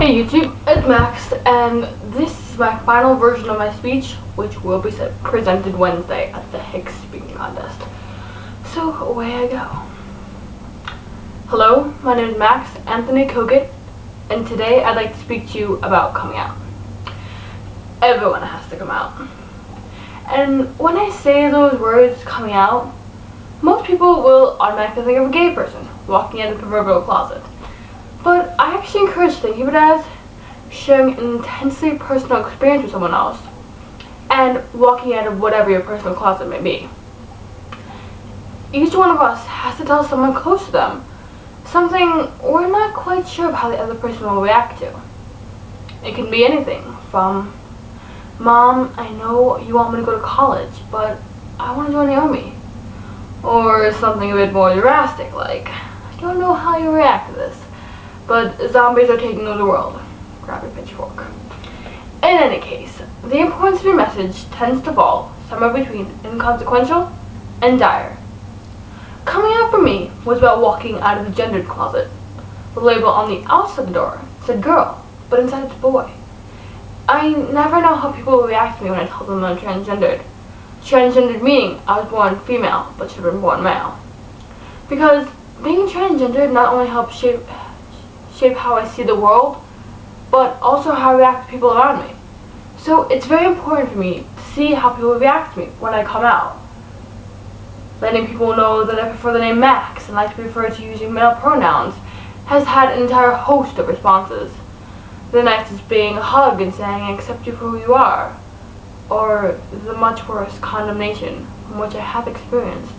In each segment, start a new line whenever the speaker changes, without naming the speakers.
Hey YouTube, it's Max, and this is my final version of my speech, which will be presented Wednesday at the Hicks Speaking Contest. So, away I go. Hello, my name is Max Anthony Kogut, and today I'd like to speak to you about coming out. Everyone has to come out. And when I say those words, coming out, most people will automatically think of a gay person walking in the proverbial closet. But I actually encourage thinking of it as sharing an intensely personal experience with someone else and walking out of whatever your personal closet may be. Each one of us has to tell someone close to them something we're not quite sure of how the other person will react to. It can be anything from, "Mom, I know you want me to go to college, but I want to join the army." Or something a bit more drastic like, "I don't know how you react to this, but zombies are taking over the world. Grab your pitchfork." In any case, the importance of your message tends to fall somewhere between inconsequential and dire. Coming out for me was about walking out of the gendered closet. The label on the outside of the door said girl, but inside it's boy. I never know how people will react to me when I tell them I'm transgendered. Transgendered meaning I was born female, but should have been born male. Because being transgendered not only helps shape how I see the world, but also how I react to people around me. So it's very important for me to see how people react to me when I come out. Letting people know that I prefer the name Max and like to be referred to using male pronouns has had an entire host of responses. The nicest being a hug and saying I accept you for who you are, or the much worse condemnation from which I have experienced.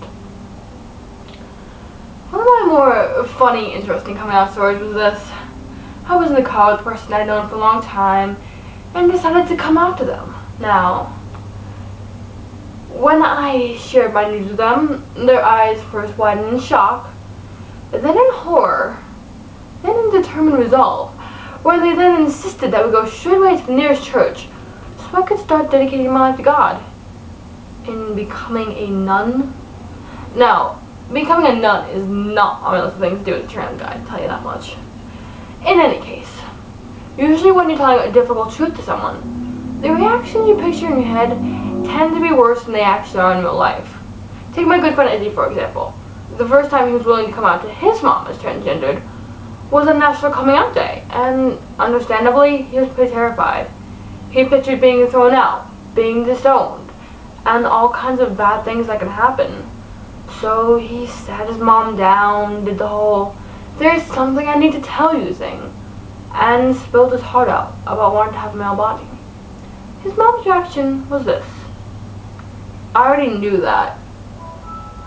One of my more funny, interesting coming out stories was this. I was in the car with a person I'd known for a long time and decided to come out to them. Now, when I shared my news with them, their eyes first widened in shock, then in horror, then in determined resolve, where they then insisted that we go straight away to the nearest church so I could start dedicating my life to God in becoming a nun. Now, becoming a nun is not on my list of things to do with a trans guy, I'll tell you that much. In any case, usually when you're telling a difficult truth to someone, the reactions you picture in your head tend to be worse than they actually are in real life. Take my good friend Izzy, for example. The first time he was willing to come out to his mom as transgendered was on National Coming Out Day, and understandably, he was pretty terrified. He pictured being thrown out, being disowned, and all kinds of bad things that can happen. So he sat his mom down, did the whole "there's something I need to tell you" thing, and spilled his heart out about wanting to have a male body. His mom's reaction was this: "I already knew that."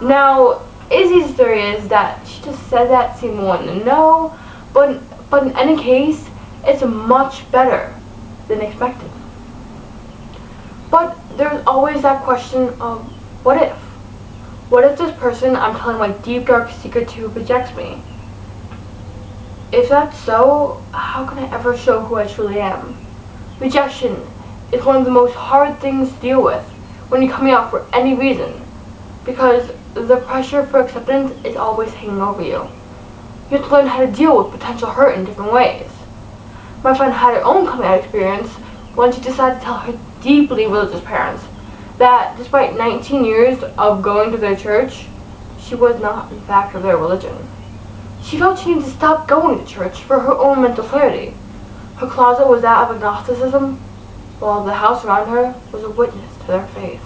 Now, Izzy's theory is that she just said that so you wanted to know, but in any case, it's much better than expected. But there's always that question of, what if? What if this person I'm telling my deep dark secret to rejects me? If that's so, how can I ever show who I truly am? Rejection is one of the most hard things to deal with when you're coming out for any reason, because the pressure for acceptance is always hanging over you. You have to learn how to deal with potential hurt in different ways. My friend had her own coming out experience when she decided to tell her deeply religious parents that despite 19 years of going to their church, she was not in fact of their religion. She felt she needed to stop going to church for her own mental clarity. Her closet was that of agnosticism, while the house around her was a witness to their faith.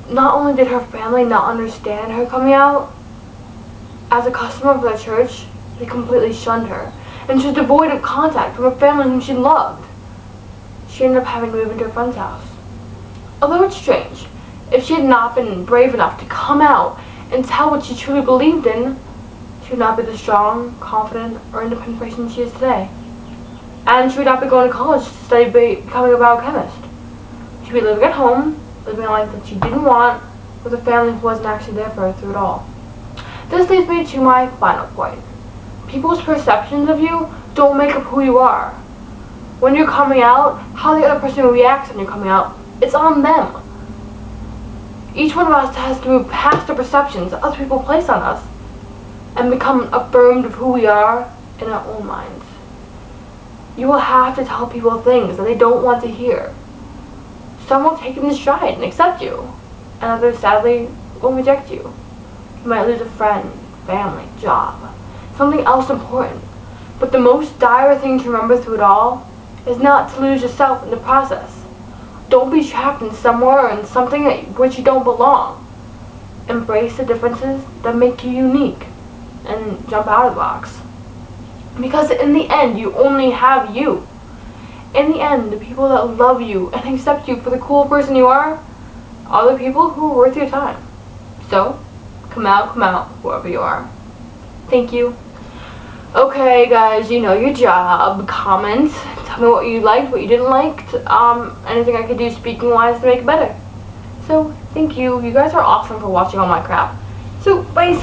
Not only did her family not understand her coming out, as a customer of their church, they completely shunned her, and she was devoid of contact from a family whom she loved. She ended up having to move into her friend's house. Although it's strange, if she had not been brave enough to come out and tell what she truly believed in, she would not be the strong, confident, or independent person she is today. And she would not be going to college to study becoming a biochemist. She'd be living at home, living a life that she didn't want, with a family who wasn't actually there for her through it all. This leads me to my final point. People's perceptions of you don't make up who you are. When you're coming out, how the other person reacts when you're coming out, it's on them. Each one of us has to move past the perceptions that other people place on us and become affirmed of who we are in our own minds. You will have to tell people things that they don't want to hear. Some will take it in stride and accept you, and others sadly will reject you. You might lose a friend, family, job, something else important. But the most dire thing to remember through it all is not to lose yourself in the process. Don't be trapped in somewhere or in something which you don't belong. Embrace the differences that make you unique and jump out of the box. Because in the end, you only have you. In the end, the people that love you and accept you for the cool person you are the people who are worth your time. So, come out, whoever you are. Thank you. Okay, guys, you know your job. Comment. Tell me what you liked, what you didn't like. Anything I could do speaking-wise to make it better. So, thank you. You guys are awesome for watching all my crap. So, bye.